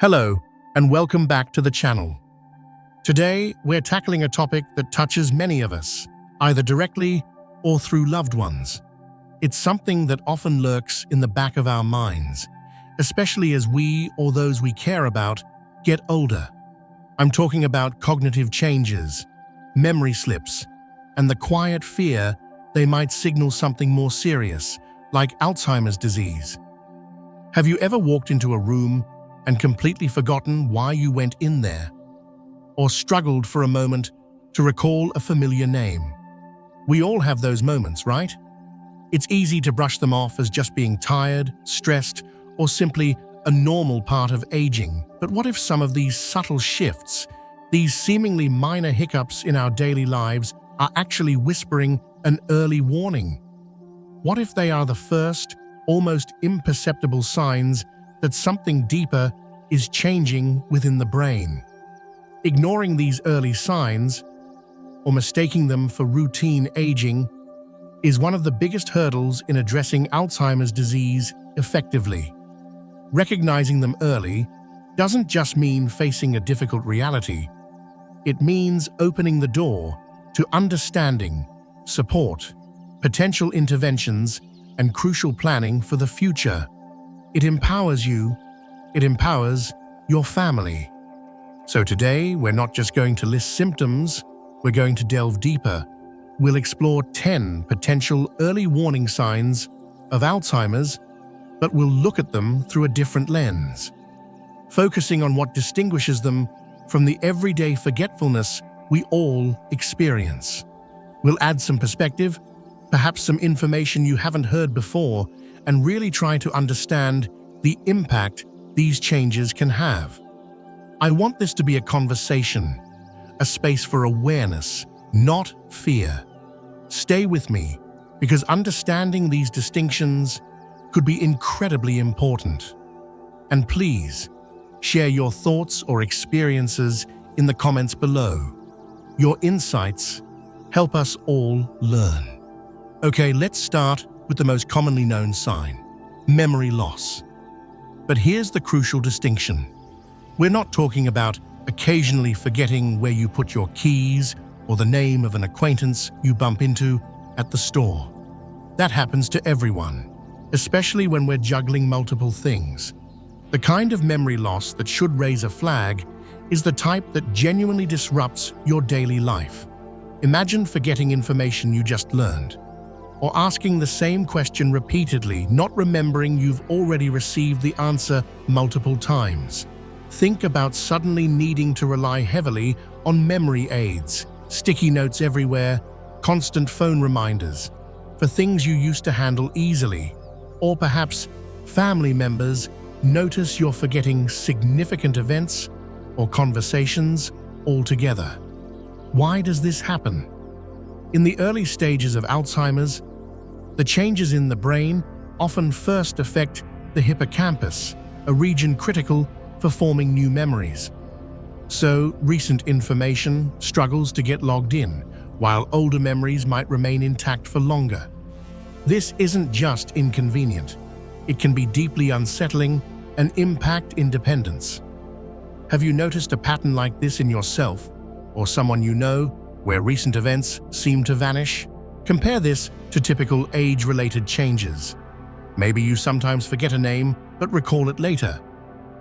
Hello, and welcome back to the channel. Today, we're tackling a topic that touches many of us, either directly or through loved ones. It's something that often lurks in the back of our minds, especially as we or those we care about get older. I'm talking about cognitive changes, memory slips, and the quiet fear they might signal something more serious, like Alzheimer's disease. Have you ever walked into a room and completely forgotten why you went in there? Or struggled for a moment to recall a familiar name? We all have those moments, right? It's easy to brush them off as just being tired, stressed, or simply a normal part of aging. But what if some of these subtle shifts, these seemingly minor hiccups in our daily lives, are actually whispering an early warning? What if they are the first, almost imperceptible signs that something deeper is changing within the brain? Ignoring these early signs, or mistaking them for routine aging, is one of the biggest hurdles in addressing Alzheimer's disease effectively. Recognizing them early doesn't just mean facing a difficult reality. It means opening the door to understanding, support, potential interventions, and crucial planning for the future. It empowers you. It empowers your family. So today, we're not just going to list symptoms, we're going to delve deeper. We'll explore 10 potential early warning signs of Alzheimer's, but we'll look at them through a different lens, focusing on what distinguishes them from the everyday forgetfulness we all experience. We'll add some perspective, perhaps some information you haven't heard before, and really try to understand the impact these changes can have. I want this to be a conversation, a space for awareness, not fear. Stay with me, because understanding these distinctions could be incredibly important. And please, share your thoughts or experiences in the comments below. Your insights help us all learn. Okay, let's start with the most commonly known sign: memory loss. But here's the crucial distinction. We're not talking about occasionally forgetting where you put your keys or the name of an acquaintance you bump into at the store. That happens to everyone, especially when we're juggling multiple things. The kind of memory loss that should raise a flag is the type that genuinely disrupts your daily life. Imagine forgetting information you just learned, or asking the same question repeatedly, not remembering you've already received the answer multiple times. Think about suddenly needing to rely heavily on memory aids, sticky notes everywhere, constant phone reminders for things you used to handle easily. Or perhaps family members notice you're forgetting significant events or conversations altogether. Why does this happen? In the early stages of Alzheimer's, the changes in the brain often first affect the hippocampus, a region critical for forming new memories. So, recent information struggles to get logged in, while older memories might remain intact for longer. This isn't just inconvenient. It can be deeply unsettling and impact independence. Have you noticed a pattern like this in yourself or someone you know, where recent events seem to vanish? Compare this to typical age-related changes. Maybe you sometimes forget a name but recall it later,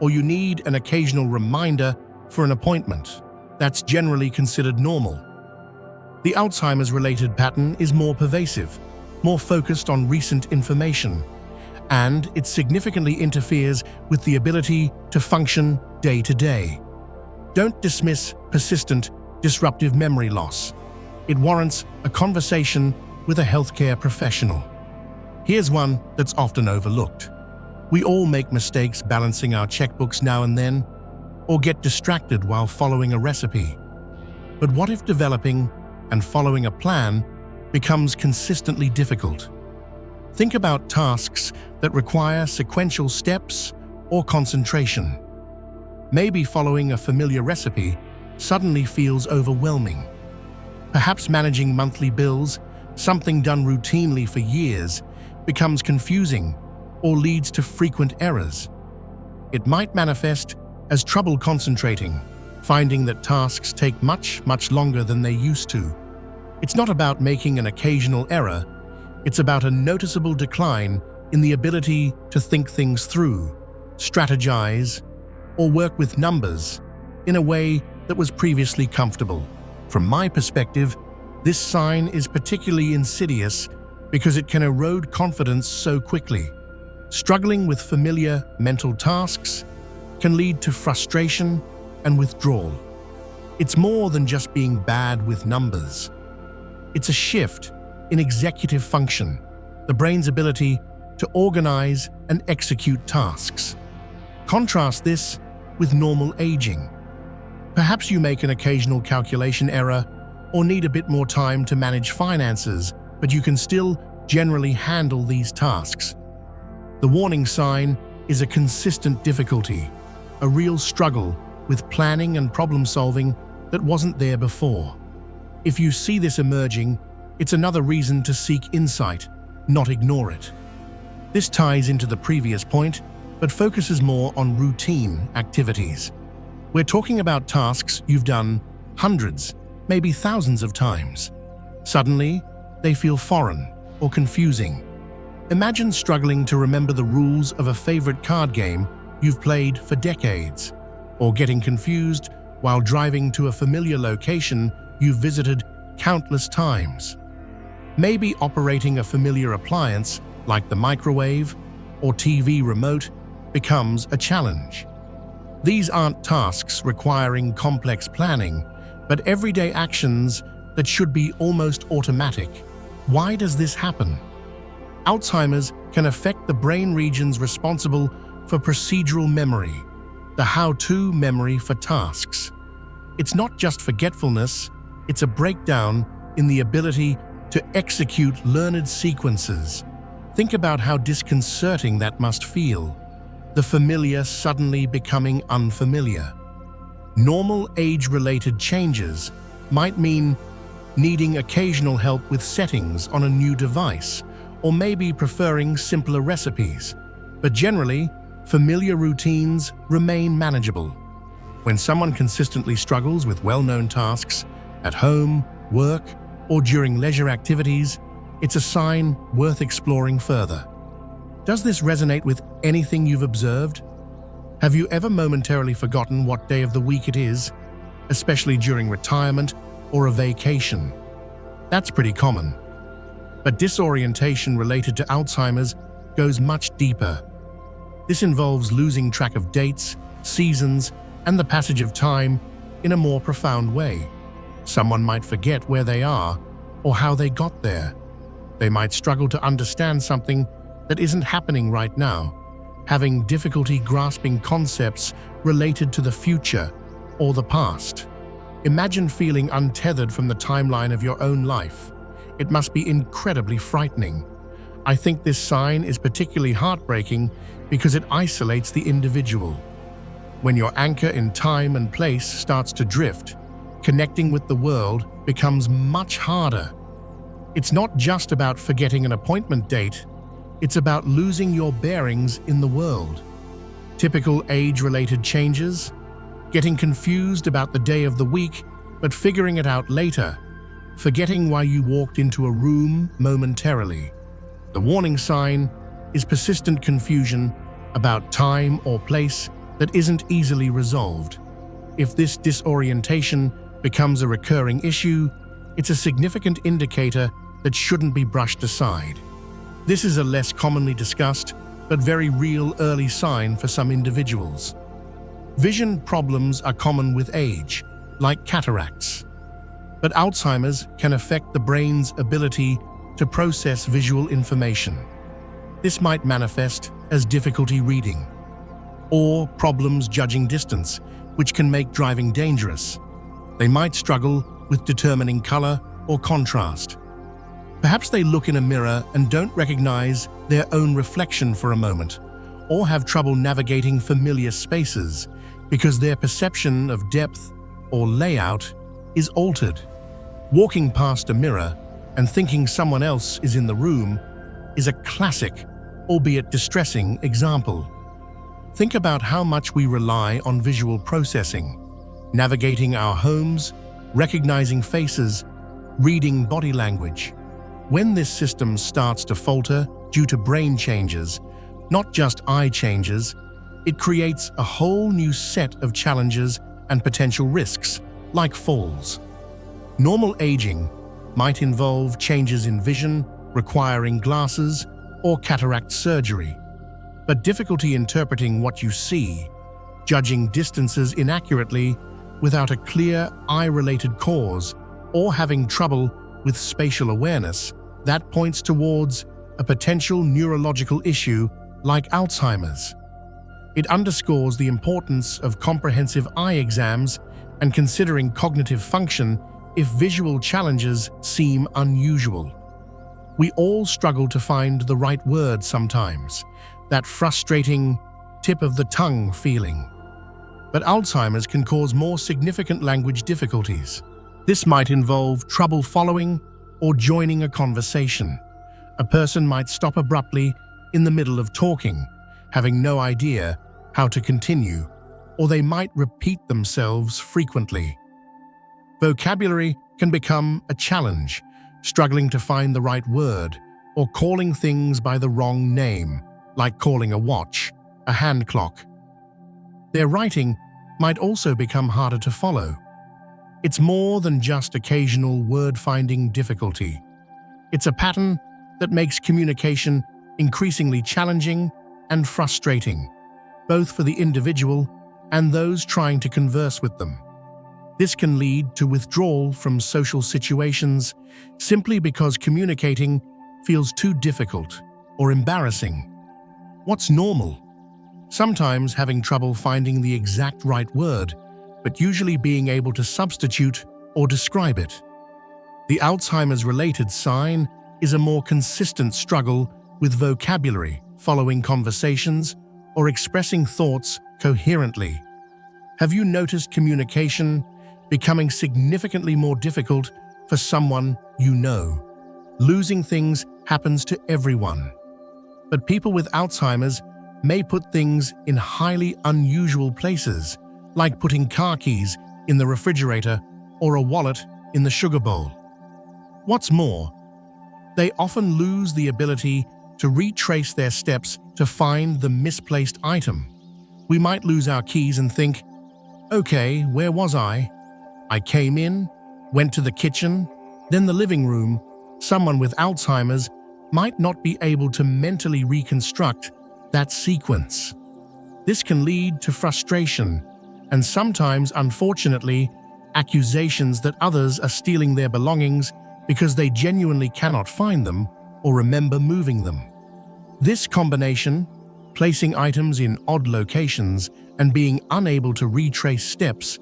or you need an occasional reminder for an appointment. That's generally considered normal. The Alzheimer's-related pattern is more pervasive, more focused on recent information, and it significantly interferes with the ability to function day to day. Don't dismiss persistent, disruptive memory loss. It warrants a conversation with a healthcare professional. Here's one that's often overlooked. We all make mistakes balancing our checkbooks now and then, or get distracted while following a recipe. But what if developing and following a plan becomes consistently difficult? Think about tasks that require sequential steps or concentration. Maybe following a familiar recipe suddenly feels overwhelming. Perhaps managing monthly bills, something done routinely for years, becomes confusing or leads to frequent errors. It might manifest as trouble concentrating, finding that tasks take much longer than they used to. It's not about making an occasional error, it's about a noticeable decline in the ability to think things through, strategize, or work with numbers in a way that was previously comfortable. From my perspective, this sign is particularly insidious because it can erode confidence so quickly. Struggling with familiar mental tasks can lead to frustration and withdrawal. It's more than just being bad with numbers. It's a shift in executive function, the brain's ability to organize and execute tasks. Contrast this with normal aging. Perhaps you make an occasional calculation error or need a bit more time to manage finances, but you can still generally handle these tasks. The warning sign is a consistent difficulty, a real struggle with planning and problem-solving that wasn't there before. If you see this emerging, it's another reason to seek insight, not ignore it. This ties into the previous point, but focuses more on routine activities. We're talking about tasks you've done hundreds, maybe thousands of times. Suddenly, they feel foreign or confusing. Imagine struggling to remember the rules of a favorite card game you've played for decades, or getting confused while driving to a familiar location you've visited countless times. Maybe operating a familiar appliance like the microwave or TV remote becomes a challenge. These aren't tasks requiring complex planning, but everyday actions that should be almost automatic. Why does this happen? Alzheimer's can affect the brain regions responsible for procedural memory, the how-to memory for tasks. It's not just forgetfulness, it's a breakdown in the ability to execute learned sequences. Think about how disconcerting that must feel, the familiar suddenly becoming unfamiliar. Normal age-related changes might mean needing occasional help with settings on a new device, or maybe preferring simpler recipes. But generally, familiar routines remain manageable. When someone consistently struggles with well-known tasks at home, work, or during leisure activities, it's a sign worth exploring further. Does this resonate with anything you've observed? Have you ever momentarily forgotten what day of the week it is, especially during retirement or a vacation? That's pretty common. But disorientation related to Alzheimer's goes much deeper. This involves losing track of dates, seasons, and the passage of time in a more profound way. Someone might forget where they are or how they got there. They might struggle to understand something that isn't happening right now, having difficulty grasping concepts related to the future or the past. Imagine feeling untethered from the timeline of your own life. It must be incredibly frightening. I think this sign is particularly heartbreaking because it isolates the individual. When your anchor in time and place starts to drift, connecting with the world becomes much harder. It's not just about forgetting an appointment date, it's about losing your bearings in the world. Typical age-related changes, getting confused about the day of the week, but figuring it out later, forgetting why you walked into a room momentarily. The warning sign is persistent confusion about time or place that isn't easily resolved. If this disorientation becomes a recurring issue, it's a significant indicator that shouldn't be brushed aside. This is a less commonly discussed, but very real early sign for some individuals. Vision problems are common with age, like cataracts. But Alzheimer's can affect the brain's ability to process visual information. This might manifest as difficulty reading, or problems judging distance, which can make driving dangerous. They might struggle with determining color or contrast. Perhaps they look in a mirror and don't recognize their own reflection for a moment, or have trouble navigating familiar spaces because their perception of depth or layout is altered. Walking past a mirror and thinking someone else is in the room is a classic, albeit distressing, example. Think about how much we rely on visual processing, navigating our homes, recognizing faces, reading body language. When this system starts to falter due to brain changes, not just eye changes, it creates a whole new set of challenges and potential risks, like falls. Normal aging might involve changes in vision, requiring glasses or cataract surgery. But difficulty interpreting what you see, judging distances inaccurately without a clear eye-related cause, or having trouble with spatial awareness, that points towards a potential neurological issue like Alzheimer's. It underscores the importance of comprehensive eye exams and considering cognitive function if visual challenges seem unusual. We all struggle to find the right word sometimes, that frustrating tip-of-the-tongue feeling. But Alzheimer's can cause more significant language difficulties. This might involve trouble following or joining a conversation. A person might stop abruptly in the middle of talking, having no idea how to continue, or they might repeat themselves frequently. Vocabulary can become a challenge, struggling to find the right word or calling things by the wrong name, like calling a watch a hand clock. Their writing might also become harder to follow. It's more than just occasional word-finding difficulty. It's a pattern that makes communication increasingly challenging and frustrating, both for the individual and those trying to converse with them. This can lead to withdrawal from social situations simply because communicating feels too difficult or embarrassing. What's normal? Sometimes having trouble finding the exact right word, but usually being able to substitute or describe it. The Alzheimer's-related sign is a more consistent struggle with vocabulary, following conversations, or expressing thoughts coherently. Have you noticed communication becoming significantly more difficult for someone you know? Losing things happens to everyone. But people with Alzheimer's may put things in highly unusual places, like putting car keys in the refrigerator or a wallet in the sugar bowl. What's more, they often lose the ability to retrace their steps to find the misplaced item. We might lose our keys and think, okay, where was I? I came in, went to the kitchen, then the living room. Someone with Alzheimer's might not be able to mentally reconstruct that sequence. This can lead to frustration and sometimes, unfortunately, accusations that others are stealing their belongings because they genuinely cannot find them or remember moving them. This combination, placing items in odd locations and being unable to retrace steps,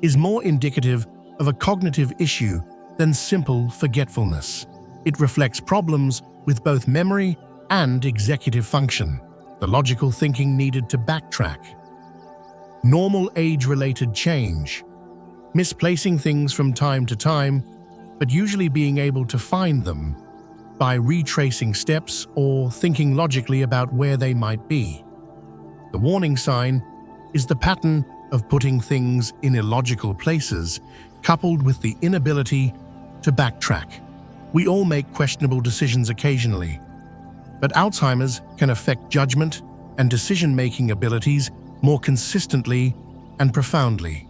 is more indicative of a cognitive issue than simple forgetfulness. It reflects problems with both memory and executive function, the logical thinking needed to backtrack. Normal age-related change, misplacing things from time to time, but usually being able to find them by retracing steps or thinking logically about where they might be. The warning sign is the pattern of putting things in illogical places, coupled with the inability to backtrack. We all make questionable decisions occasionally, but Alzheimer's can affect judgment and decision-making abilities more consistently and profoundly.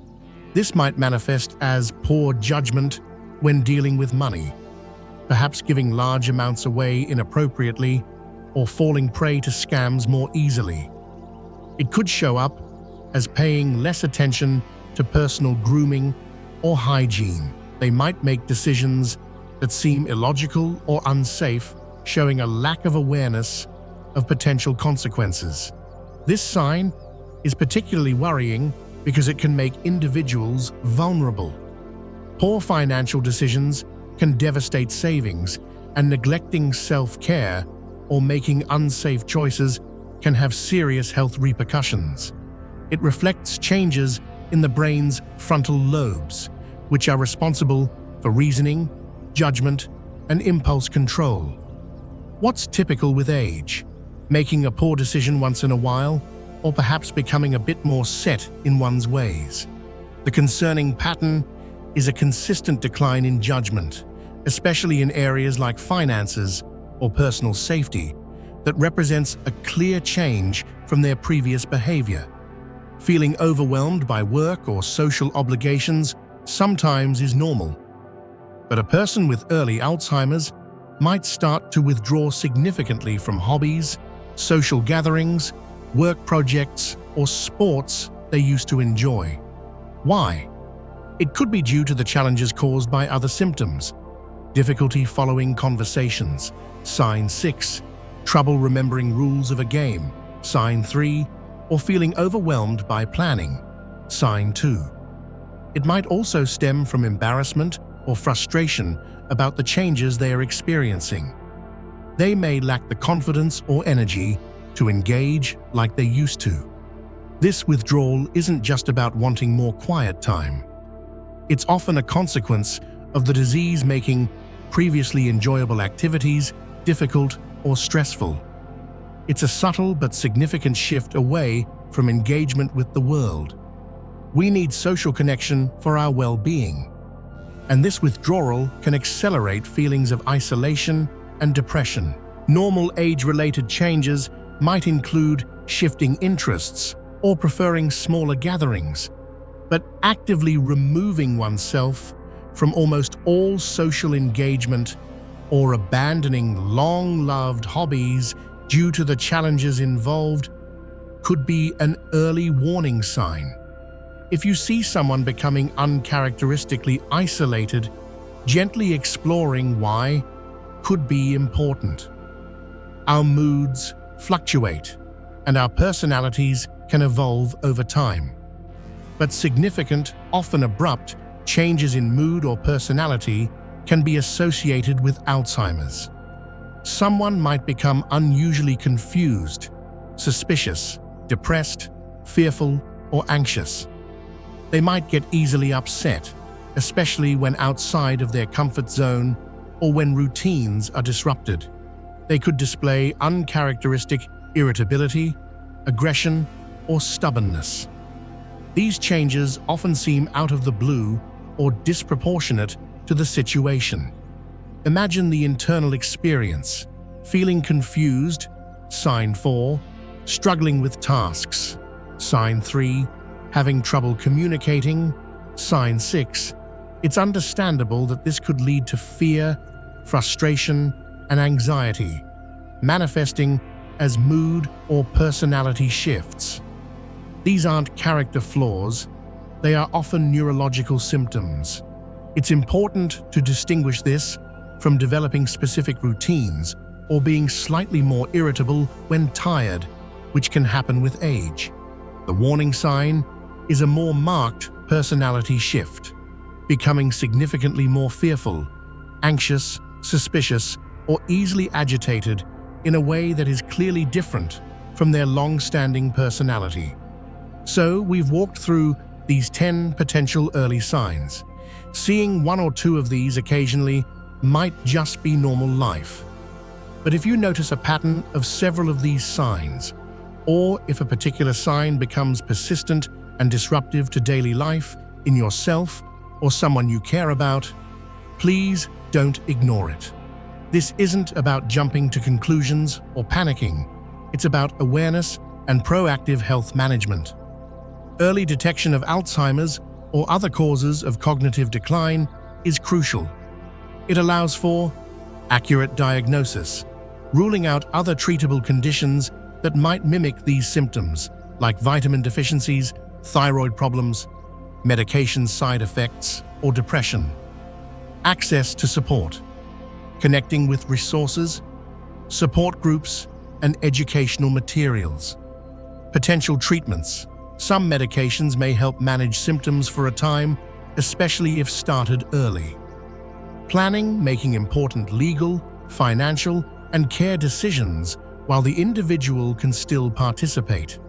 This might manifest as poor judgment when dealing with money, perhaps giving large amounts away inappropriately or falling prey to scams more easily. It could show up as paying less attention to personal grooming or hygiene. They might make decisions that seem illogical or unsafe, showing a lack of awareness of potential consequences. This sign is particularly worrying because it can make individuals vulnerable. Poor financial decisions can devastate savings, and neglecting self-care or making unsafe choices can have serious health repercussions. It reflects changes in the brain's frontal lobes, which are responsible for reasoning, judgment, and impulse control. What's typical with age? Making a poor decision once in a while, or perhaps becoming a bit more set in one's ways. The concerning pattern is a consistent decline in judgment, especially in areas like finances or personal safety, that represents a clear change from their previous behavior. Feeling overwhelmed by work or social obligations sometimes is normal, but a person with early Alzheimer's might start to withdraw significantly from hobbies, social gatherings, work projects, or sports they used to enjoy. Why? It could be due to the challenges caused by other symptoms: difficulty following conversations, sign 6, trouble remembering rules of a game, sign 3, or feeling overwhelmed by planning, sign 2. It might also stem from embarrassment or frustration about the changes they are experiencing. They may lack the confidence or energy to engage like they used to. This withdrawal isn't just about wanting more quiet time. It's often a consequence of the disease making previously enjoyable activities difficult or stressful. It's a subtle but significant shift away from engagement with the world. We need social connection for our well-being, and this withdrawal can accelerate feelings of isolation and depression. Normal age-related changes might include shifting interests or preferring smaller gatherings, but actively removing oneself from almost all social engagement or abandoning long-loved hobbies due to the challenges involved could be an early warning sign. If you see someone becoming uncharacteristically isolated, gently exploring why could be important. Our moods fluctuate, and our personalities can evolve over time. But significant, often abrupt, changes in mood or personality can be associated with Alzheimer's. Someone might become unusually confused, suspicious, depressed, fearful, or anxious. They might get easily upset, especially when outside of their comfort zone or when routines are disrupted. They could display uncharacteristic irritability, aggression, or stubbornness. These changes often seem out of the blue or disproportionate to the situation. Imagine the internal experience: feeling confused, sign 4, struggling with tasks, sign 3, having trouble communicating, sign 6. It's understandable that this could lead to fear, frustration, and anxiety, manifesting as mood or personality shifts. These aren't character flaws, they are often neurological symptoms. It's important to distinguish this from developing specific routines or being slightly more irritable when tired, which can happen with age. The warning sign is a more marked personality shift, becoming significantly more fearful, anxious, suspicious, or easily agitated in a way that is clearly different from their long-standing personality. So we've walked through these 10 potential early signs. Seeing one or two of these occasionally might just be normal life. But if you notice a pattern of several of these signs, or if a particular sign becomes persistent and disruptive to daily life in yourself or someone you care about, please don't ignore it. This isn't about jumping to conclusions or panicking. It's about awareness and proactive health management. Early detection of Alzheimer's or other causes of cognitive decline is crucial. It allows for accurate diagnosis, ruling out other treatable conditions that might mimic these symptoms, like vitamin deficiencies, thyroid problems, medication side effects, or depression. Access to support, connecting with resources, support groups, and educational materials. Potential treatments. Some medications may help manage symptoms for a time, especially if started early. Planning, making important legal, financial, and care decisions while the individual can still participate.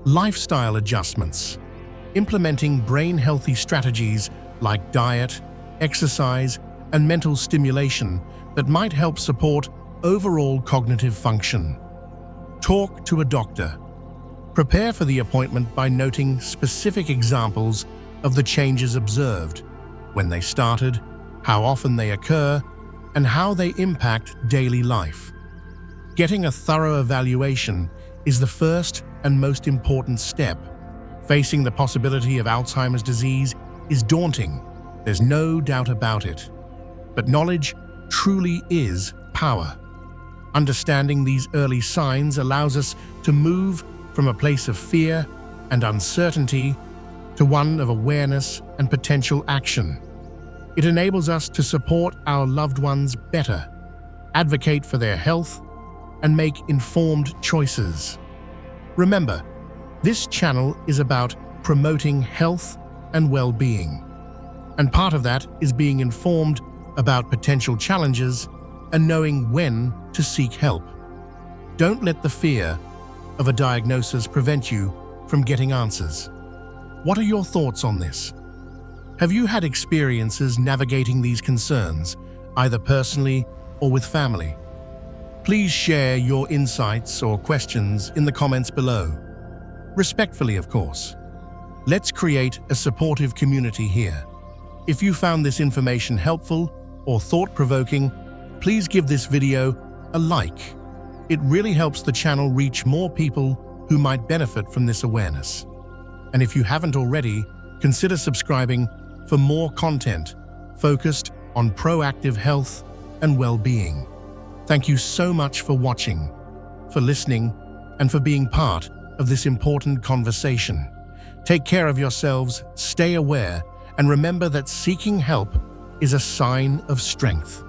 Lifestyle adjustments. Implementing brain-healthy strategies like diet, exercise, and mental stimulation that might help support overall cognitive function. Talk to a doctor. Prepare for the appointment by noting specific examples of the changes observed, when they started, how often they occur, and how they impact daily life. Getting a thorough evaluation is the first and most important step. Facing the possibility of Alzheimer's disease is daunting, there's no doubt about it. But knowledge truly is power. Understanding these early signs allows us to move from a place of fear and uncertainty to one of awareness and potential action. It enables us to support our loved ones better, advocate for their health, and make informed choices. Remember, this channel is about promoting health and well-being, and part of that is being informed about potential challenges and knowing when to seek help. Don't let the fear of a diagnosis prevent you from getting answers. What are your thoughts on this? Have you had experiences navigating these concerns, either personally or with family? Please share your insights or questions in the comments below. Respectfully, of course. Let's create a supportive community here. If you found this information helpful or thought-provoking, please give this video a like. It really helps the channel reach more people who might benefit from this awareness. And if you haven't already, consider subscribing for more content focused on proactive health and well-being. Thank you so much for watching, for listening, and for being part of this important conversation. Take care of yourselves, stay aware, and remember that seeking help is a sign of strength.